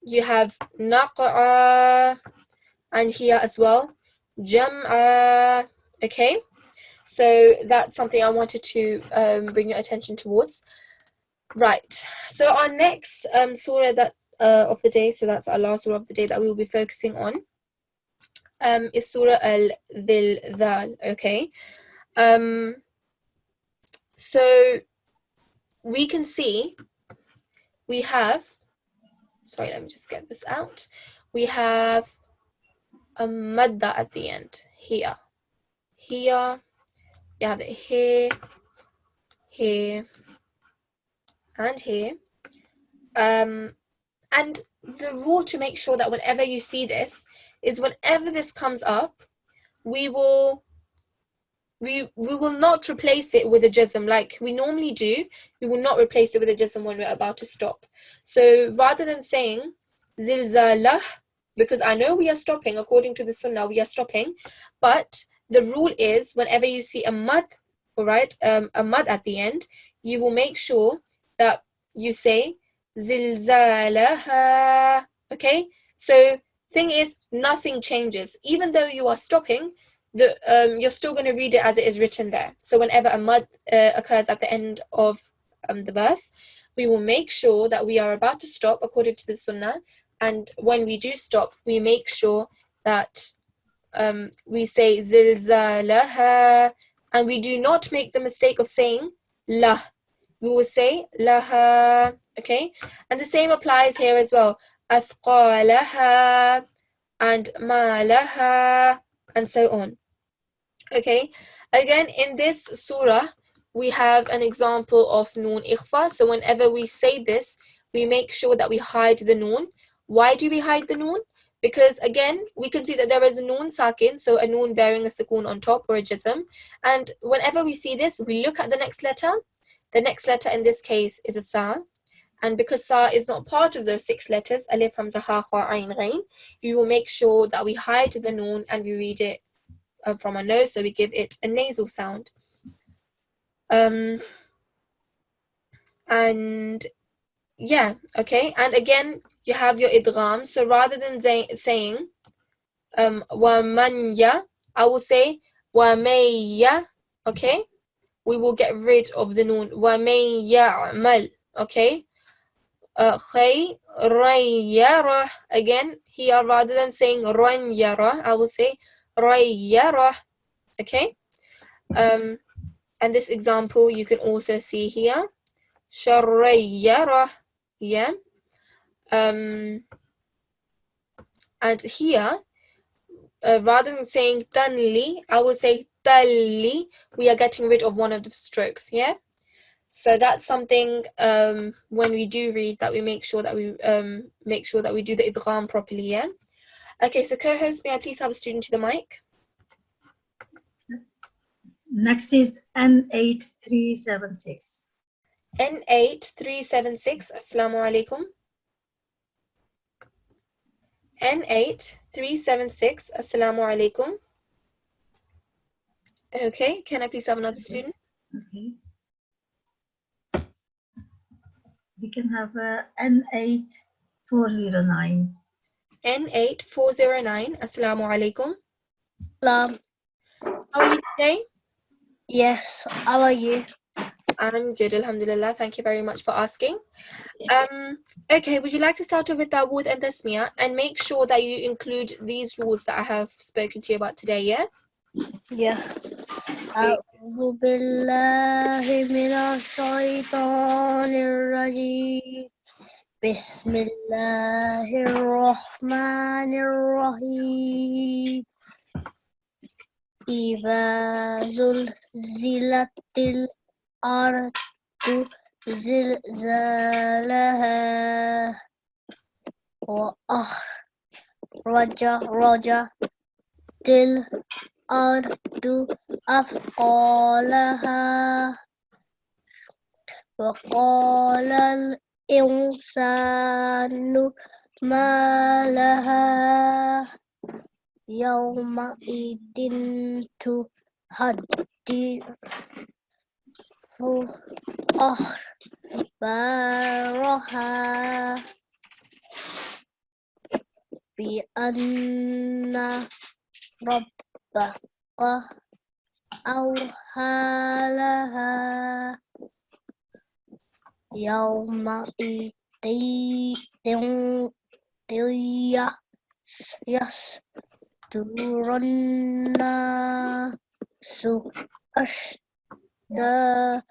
[SPEAKER 1] You have naq'a. And here as well. Jam'a. Okay. So that's something I wanted to bring your attention towards. Right. So our next surah that of the day, so that's our last surah of the day that we will be focusing on, is Surah Al-Dhil-Dhal. Okay. So we can see we have, sorry, let me just get this out. We have a madda at the end, here. Here, you have it here, here, and here. And the rule to make sure that whenever you see this is whenever this comes up, we will not replace it with a jazm like we normally do. We will not replace it with a jazm when we're about to stop. So rather than saying zilzalah, because I know we are stopping, according to the sunnah, we are stopping, but the rule is whenever you see a mad, all right, a mad at the end, you will make sure that you say zilzalaha, okay? So thing is, nothing changes. Even though you are stopping, you're still going to read it as it is written there. So whenever a mad occurs at the end of the verse, we will make sure that we are about to stop according to the sunnah, and when we do stop, we make sure that we say zilzalaha, and we do not make the mistake of saying lah. We will say laha, okay? And the same applies here as well. Athqalaha and malaha, and so on. Okay, again in this surah we have an example of noon ikhfa. So whenever we say this, we make sure that we hide the noon. Why do we hide the noon? because again, we can see that there is a noon sakin, so a noon bearing a sukoon on top, or a jism. And whenever we see this, we look at the next letter. The next letter in this case is a sa. And because sa is not part of those 6 letters, alif, hamza, ha, kha, ayn, ghain, we will make sure that we hide the noon and we read it from our nose, so we give it a nasal sound. And yeah, okay. And again, you have your idgham. So rather than saying wa manya, I will say wa mayya. Okay, we will get rid of the noon. Wa man ya'mal. Okay. Khayrayara. Again, here rather than saying ranyara, I will say rayyara. Okay. And this example you can also see here. Sharrayyara. Yeah. And here, rather than saying tanli, I will say talli. We are getting rid of one of the strokes. Yeah. So that's something when we do read, that we make sure that we do the idgham properly. Yeah. Okay. So co-host, may I please have a student to the mic?
[SPEAKER 2] Next is N8376.
[SPEAKER 1] N8376. Assalamu alaikum. N8376. Assalamu alaikum. Okay. Can I please have another student?
[SPEAKER 2] Okay. We can have N8409.
[SPEAKER 1] N8409. Assalamu alaikum.
[SPEAKER 3] Salam.
[SPEAKER 1] How are you today?
[SPEAKER 3] Yes, how are you?
[SPEAKER 1] I'm good, alhamdulillah. Thank you very much for asking. Okay, would you like to start off with Dawood and Tasmiyah, and make sure that you include these rules that I have spoken to you about today, yeah?
[SPEAKER 3] Yeah. أعوذ بالله من الشيطان الرجيم بسم الله الرحمن الرحيم إذا زلزلت الأرض زلزالها وأخرجت الأرض أثقالها وقال الإنسان ما لها يومئذ تحدث أخبارها بأن ربك أوحى لها يومئذ يصدر الناس أشتاتا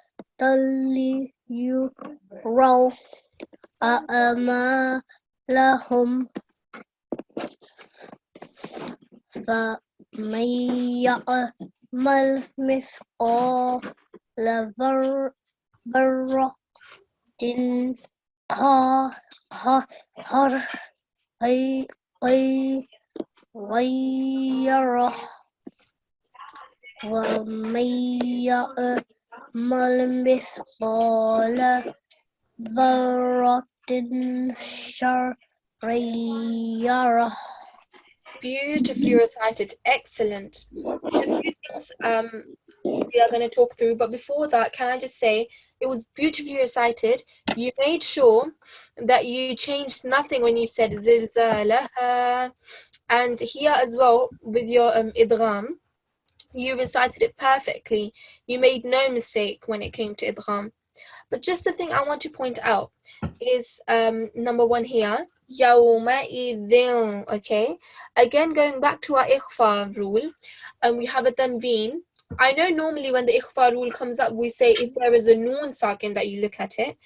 [SPEAKER 3] ليروا أعمالهم فمن يعمل مثقال ذرة غيره ومن يعمل مثقال ذرة شرا يره.
[SPEAKER 1] Beautifully recited. Excellent. A few things we are going to talk through, but before that, can I just say it was beautifully recited. You made sure that you changed nothing when you said zilzalaha, and here as well with your idgham, you recited it perfectly. You made no mistake when it came to idgham. But just the thing I want to point out is number 1 here, yawma'idhin. Okay, again going back to our ikhfa rule, and we have a tanveen. I know normally when the ikhfa rule comes up, we say if there is a noon sakin that you look at it.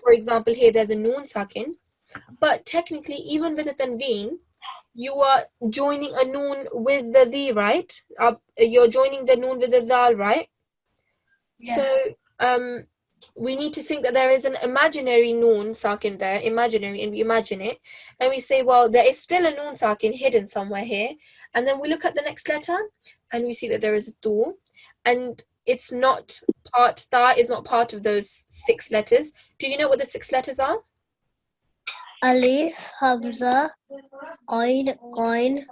[SPEAKER 1] For example, here there's a noon sakin, but technically even with a tanveen, you are joining a noon with the dhi, right? You're joining the noon with the dal, right?
[SPEAKER 3] Yeah.
[SPEAKER 1] So we need to think that there is an imaginary noon sakin there, imaginary, and we imagine it, and we say, well, there is still a noon sakin hidden somewhere here, and then we look at the next letter and we see that there is a tu, and it's not part, ta is not part of those 6 letters. Do you know what the 6 letters are?
[SPEAKER 3] Alif, Hamza, Ain, Qain,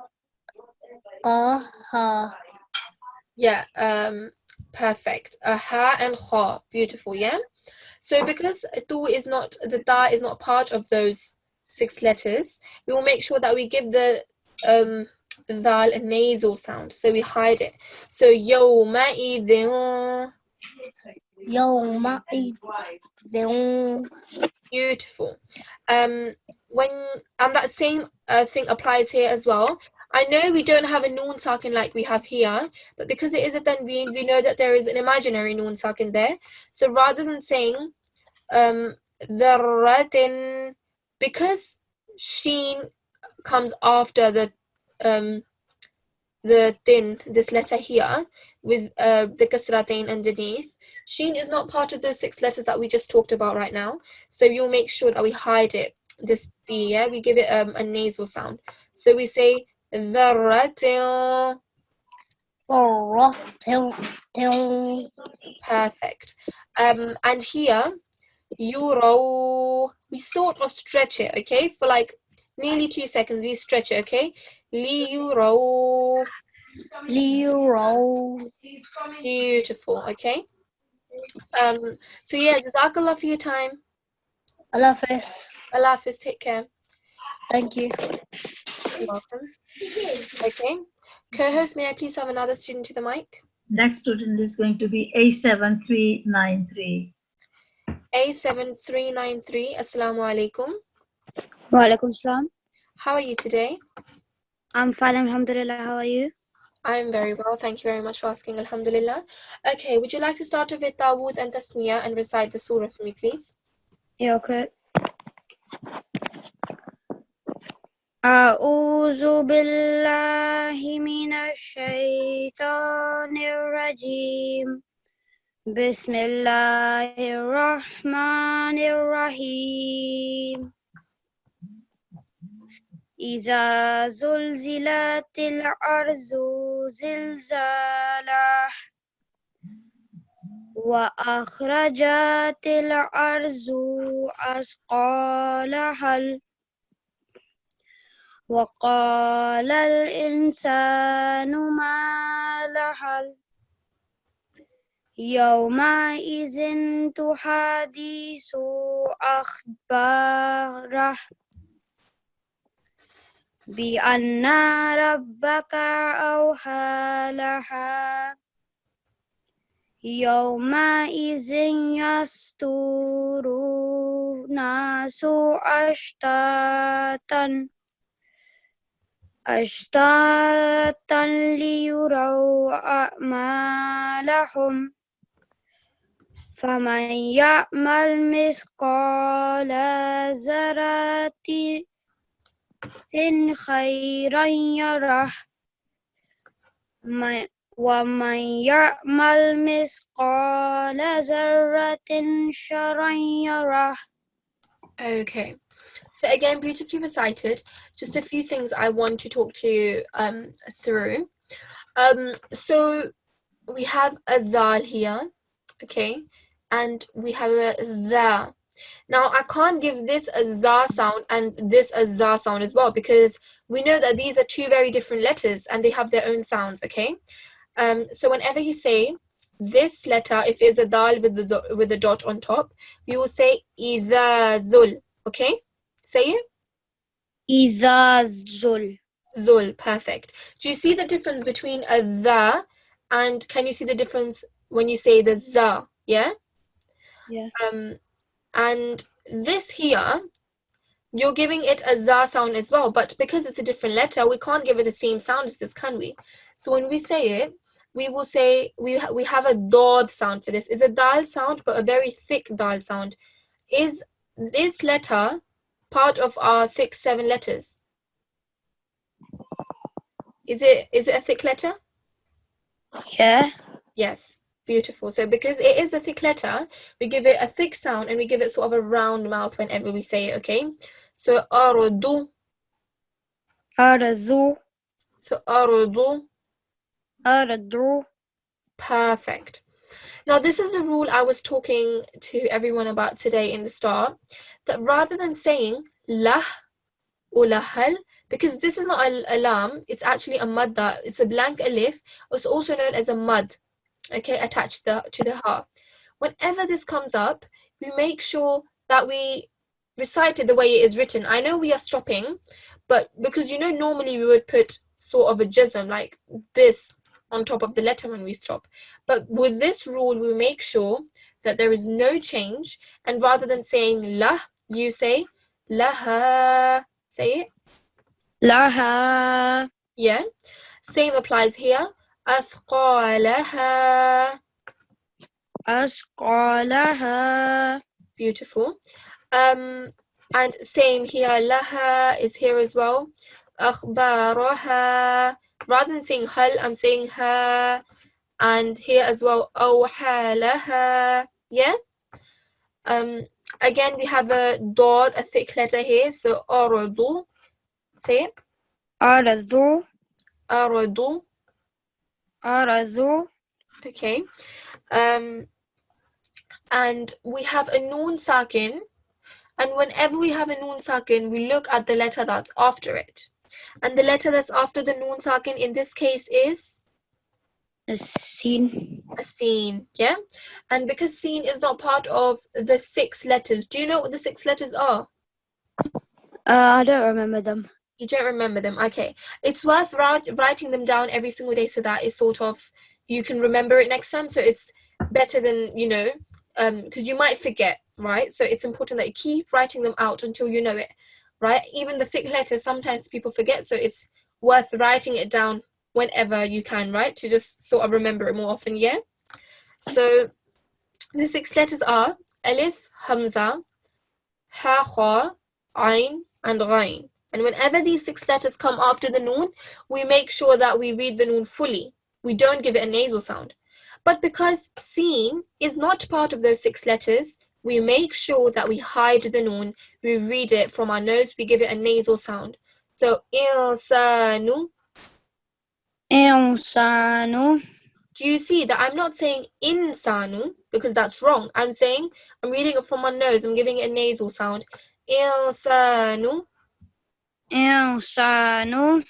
[SPEAKER 3] Qa, Ha.
[SPEAKER 1] Yeah, perfect. Ha and kha, beautiful, yeah? So because tu is not, the ta is not part of those 6 letters, we will make sure that we give the dal a nasal sound, so we hide it. So yawma idhin,
[SPEAKER 3] Yawma idhin.
[SPEAKER 1] beautiful. When that same thing applies here as well. I know we don't have a noon sakin like we have here, but because it is a tanween, we know that there is an imaginary noon sakin there. So rather than saying dharratin, because sheen comes after the tin, this letter here with the kasratain underneath, sheen is not part of those 6 letters that we just talked about right now. So you'll make sure that we hide it, this d, yeah, we give it a nasal sound. So we say dharratin. Perfect. And here yuraw, we sort of stretch it, okay, for like nearly 2 seconds. We stretch it, okay. Li yuraw,
[SPEAKER 3] Liyuraw.
[SPEAKER 1] beautiful, okay. So yeah, jazakallah for your time.
[SPEAKER 3] Allah Hafiz.
[SPEAKER 1] Allah Hafiz, take care.
[SPEAKER 3] Thank you.
[SPEAKER 1] You're welcome. Okay, co-host, may I please have another student to the mic?
[SPEAKER 2] Next student is going to be A7393.
[SPEAKER 1] A7393, assalamu alaikum.
[SPEAKER 6] Walaikum salam.
[SPEAKER 1] How are you today?
[SPEAKER 6] I'm fine, alhamdulillah. How are you?
[SPEAKER 1] I'm very well, thank you very much for asking, alhamdulillah. Okay, would you like to start with Dawood and Tasmiyah and recite the surah for me, please?
[SPEAKER 6] Yeah, okay. أعوذ بالله من الشيطان الرجيم بسم الله الرحمن الرحيم إذا زلزلت الأرض زلزالها وأخرجت الأرض أثقالها وقال الإنسان ما لها يومئذ تحدث أخباره بأن ربك أوحى لها يومئذ يصدر الناس أشتاتا ليروا أعمالهم فمن يعمل مثقال ذرة خيرا يره ومن يعمل مثقال ذرة شرا يره.
[SPEAKER 1] Okay, so again, beautifully recited. Just a few things I want to talk to you through. So we have a zal here, okay, and we have a the. Now I can't give this a za sound and this a za sound as well, because we know that these are 2 very different letters and they have their own sounds, okay. So whenever you say this letter, if it's a dal with the dot on top, you will say idha zul, okay? Say it.
[SPEAKER 6] إذا زل.
[SPEAKER 1] Zul, perfect. Do you see the difference between a the and can you see the difference when you say the za? Yeah?
[SPEAKER 6] Yeah.
[SPEAKER 1] And this here, you're giving it a za sound as well, but because it's a different letter, we can't give it the same sound as this, can we? So when we say it, we will say we have a dod sound for this. It's a dal sound, but a very thick dal sound. Is this letter part of our thick 7 letters? Is it a thick letter?
[SPEAKER 6] Yeah.
[SPEAKER 1] Yes. Beautiful. So because it is a thick letter, we give it a thick sound and we give it sort of a round mouth whenever we say it, okay? So ardu.
[SPEAKER 6] أرض
[SPEAKER 1] So ardu.
[SPEAKER 6] أرض.
[SPEAKER 1] Perfect. Now this is the rule I was talking to everyone about today in the start, that rather than saying lah or lahal, because this is not a lam, it's actually a madda, it's a blank alif, it's also known as a mud, okay, attached to the ha. Whenever this comes up, we make sure that we recite it the way it is written. I know we are stopping, but because normally we would put sort of a jazm like this on top of the letter when we stop. But with this rule, we make sure that there is no change, and rather than saying lah, you say laha. Say it.
[SPEAKER 6] لها
[SPEAKER 1] Yeah. Same applies here. أثقالها.
[SPEAKER 6] أثقالها.
[SPEAKER 1] Beautiful. And same here. Laha is here as well. أخبارها. Rather than saying hal, I'm saying ha. And here as well. أوحى لها. Yeah. Again, we have a dot, a thick letter here. So أرض. Say it.
[SPEAKER 6] أرض
[SPEAKER 1] أرض.
[SPEAKER 6] أرض.
[SPEAKER 1] Okay. And we have a noon sakin, and whenever we have a noon sakin, we look at the letter that's after it, and the letter that's after the noon sakin in this case is
[SPEAKER 6] السين.
[SPEAKER 1] a sin. Yeah. And because sin is not part of the 6 letters, do you know what the 6 letters are?
[SPEAKER 6] I don't remember them.
[SPEAKER 1] You don't remember them? Okay. It's worth writing them down every single day so that it's sort of, you can remember it next time. So it's better than, because you might forget, right? So it's important that you keep writing them out until you know it, right? Even the thick letters, sometimes people forget. So it's worth writing it down whenever you can, right? To just sort of remember it more often, yeah? So the 6 letters are Alif, Hamza, Ha, Kha, Ain, and Ghain. And whenever these 6 letters come after the noon, we make sure that we read the noon fully. We don't give it a nasal sound. But because sin is not part of those 6 letters, we make sure that we hide the noon. We read it from our nose. We give it a nasal sound. So, insanu.
[SPEAKER 6] إنسان.
[SPEAKER 1] Do you see that I'm not saying insanu because that's wrong? I'm reading it from my nose. I'm giving it a nasal sound. Insanu.
[SPEAKER 6] إنسان.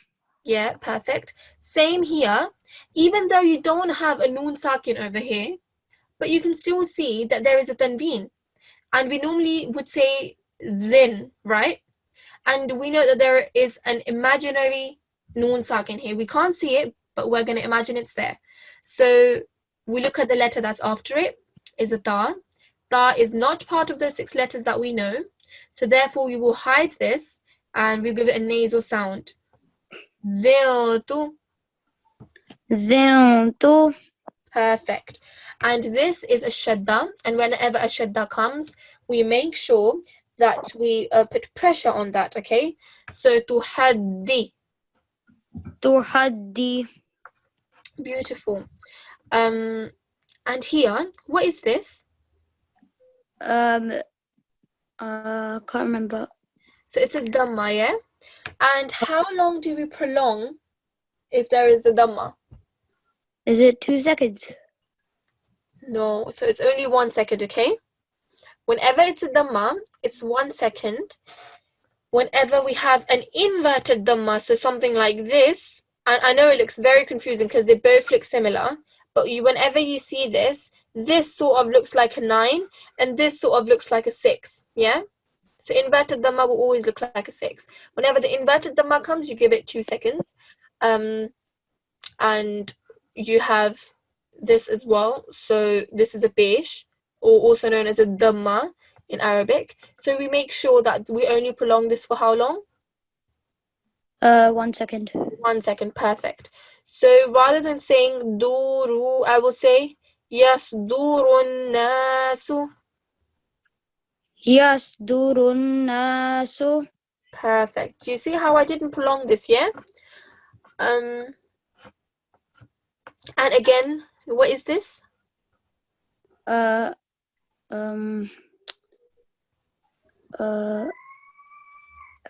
[SPEAKER 1] Yeah, perfect. Same here. Even though you don't have a noon sakin over here, but you can still see that there is a tanveen. And we normally would say then, right? And we know that there is an imaginary noon sakin here. We can't see it, but we're going to imagine it's there. So we look at the letter that's after it, is a ta. Ta is not part of those 6 letters that we know. So therefore, we will hide this and we give it a nasal sound. Dhiltu.
[SPEAKER 6] ذنت.
[SPEAKER 1] Perfect. And this is a shadda, and whenever a shadda comes, we make sure that we put pressure on that, okay? So tuhaddi.
[SPEAKER 6] تحدي.
[SPEAKER 1] Beautiful. And here, what is this?
[SPEAKER 6] Can't remember.
[SPEAKER 1] So it's a dhamma, yeah? And how long do we prolong if there is a dhamma?
[SPEAKER 6] Is it 2 seconds?
[SPEAKER 1] No, so it's only 1 second, okay? Whenever it's a dhamma, it's 1 second. Whenever we have an inverted dhamma, so something like this, and I know it looks very confusing because they both look similar, but whenever you see this sort of looks like a 9, and this sort of looks like a 6, yeah? So inverted dhamma will always look like a 6. Whenever the inverted dhamma comes, you give it 2 seconds. And you have this as well. So this is a pesh, or also known as a dhamma in Arabic. So we make sure that we only prolong this for how long?
[SPEAKER 6] 1 second.
[SPEAKER 1] 1 second, perfect. So rather than saying duru, I will say yasdurun nasu.
[SPEAKER 6] يصدر الناس.
[SPEAKER 1] Perfect. Do you see how I didn't prolong this, yeah? And again, what is this?
[SPEAKER 6] um, I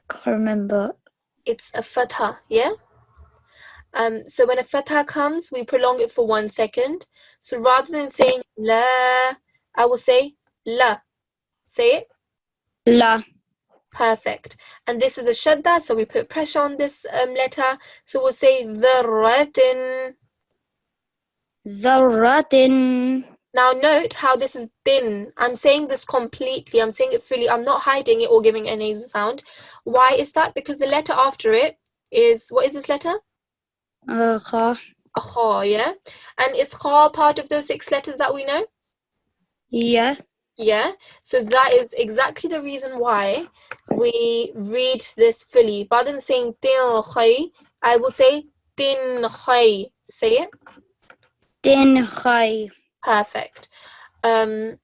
[SPEAKER 6] can't remember.
[SPEAKER 1] It's a fatha, yeah? So when a fatha comes, we prolong it for 1 second. So rather than saying la, I will say la. Say it.
[SPEAKER 6] La.
[SPEAKER 1] Perfect. And this is a shadda, so we put pressure on this letter. So we'll say dharratin.
[SPEAKER 6] Zarratin.
[SPEAKER 1] Now note how this is din. I'm saying this completely. I'm saying it fully. I'm not hiding it or giving a nasal sound. Why is that? Because the letter after it is, what is this letter?
[SPEAKER 6] Kha.
[SPEAKER 1] A kha, yeah? And is kha part of those 6 letters that we know?
[SPEAKER 6] Yeah.
[SPEAKER 1] Yeah, so that is exactly the reason why we read this fully. Rather than saying tin khay, I will say tin khay. Say it.
[SPEAKER 6] Din khai.
[SPEAKER 1] Perfect. And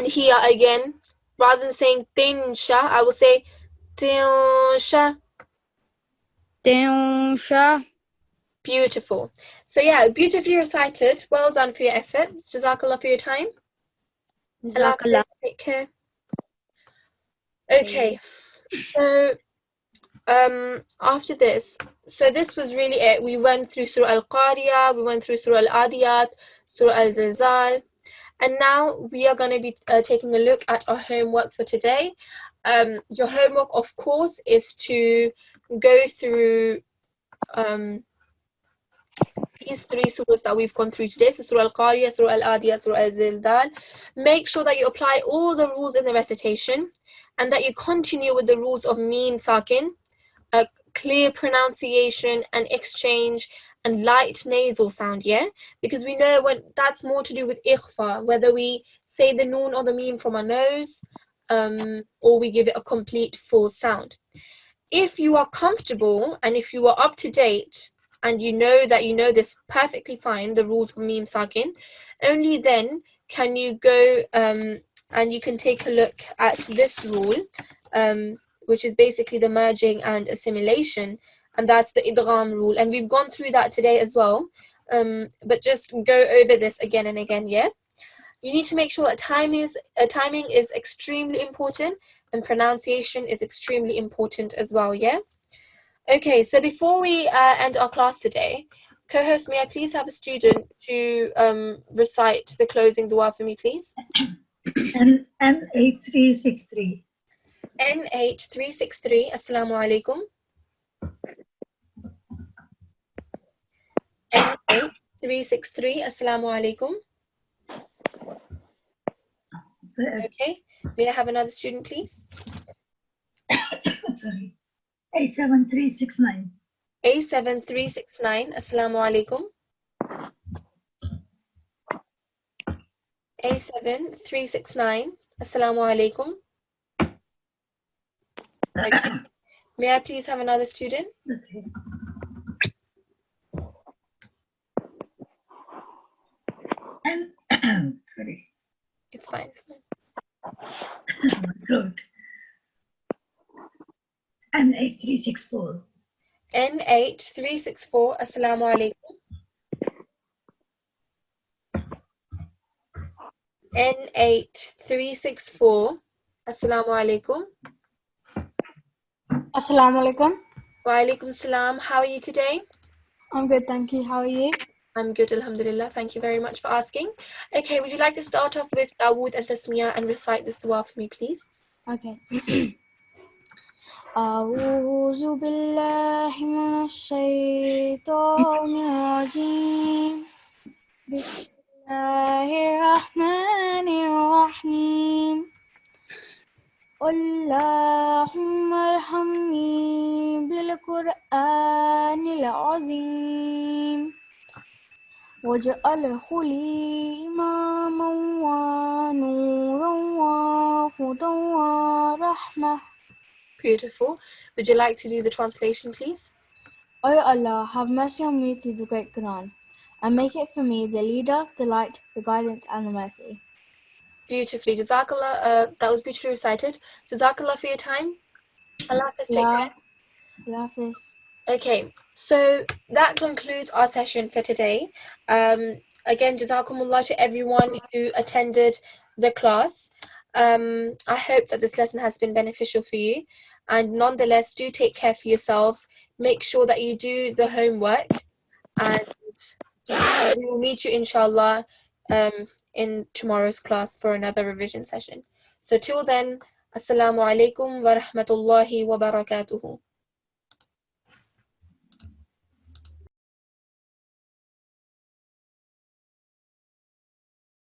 [SPEAKER 1] here again, rather than saying tin sha, I will say tin sha.
[SPEAKER 6] Din sha.
[SPEAKER 1] Beautiful. So yeah, beautifully recited. Well done for your effort. Jazakallah for your time. Allah
[SPEAKER 6] Jazakallah.
[SPEAKER 1] take care. Okay, so after this, so this was really it. We went through Surah Al-Qariya, we went through Surah Al-Adiyat, Surah Al-Zilzal, and now we are going to be taking a look at our homework for today. Your homework, of course, is to go through these 3 surahs that we've gone through today. So Surah Al-Qariya, Surah Al-Adiyat, Surah Al-Zilzal. Make sure that you apply all the rules in the recitation and that you continue with the rules of meme sakin, a clear pronunciation and exchange and light nasal sound, yeah? Because we know when that's more to do with ikhfa, whether we say the noon or the meme from our nose, or we give it a complete full sound. If you are comfortable and if you are up to date and you know that you know this perfectly fine, the rules of meme sakin, only then can you go and you can take a look at this rule, which is basically the merging and assimilation, and that's the idgham rule, and we've gone through that today as well, but just go over this again and again, yeah? You need to make sure that timing is extremely important and pronunciation is extremely important as well, yeah? Okay, so before we end our class today, co-host, may I please have a student to recite the closing dua for me, please?
[SPEAKER 2] N8363.
[SPEAKER 1] N8363, Assalamu alaikum. N8363, Assalamu alaikum. Okay, may I have another student, please?
[SPEAKER 2] Sorry. 87369.
[SPEAKER 1] A7369, Assalamu alaikum. A7369, Assalamu alaikum. Okay. May I please have another student?
[SPEAKER 2] Okay. And sorry.
[SPEAKER 1] It's fine, it's fine.
[SPEAKER 2] Oh my God. N8364.
[SPEAKER 1] N8364, Assalamu alaikum. N8364, Assalamu alaikum.
[SPEAKER 7] Assalamu alaikum.
[SPEAKER 1] Wa alaikum salam. How are you today?
[SPEAKER 7] I'm good, thank you. How are you?
[SPEAKER 1] I'm good, alhamdulillah. Thank you very much for asking. Okay, would you like to start off with Dawood and Tasmiyah and recite this dua for me, please?
[SPEAKER 7] Okay. أعوذ بالله من الشيطان الرجيم بسم الله الرحمن الرحيم اللهم ارحمني بالقرآن العظيم واجعله لي إماما ونورا وهدى ورحمة.
[SPEAKER 1] Beautiful. Would you like to do the translation, please?
[SPEAKER 7] O Allah, have mercy on me through the great Quran, and make it for me the leader, the light, the guidance, and the mercy.
[SPEAKER 1] Beautifully. Jazakallah. That was beautifully recited. Jazakallah for your time. Allah Hafiz, take care.
[SPEAKER 7] Allah Hafiz.
[SPEAKER 1] Okay, so that concludes our session for today. again, Jazakumullah to everyone who attended the class. I hope that this lesson has been beneficial for you. And nonetheless, do take care for yourselves. Make sure that you do the homework. And we will meet you, inshallah, in tomorrow's class for another revision session. So till then, Assalamu alaikum wa rahmatullahi wa barakatuhu.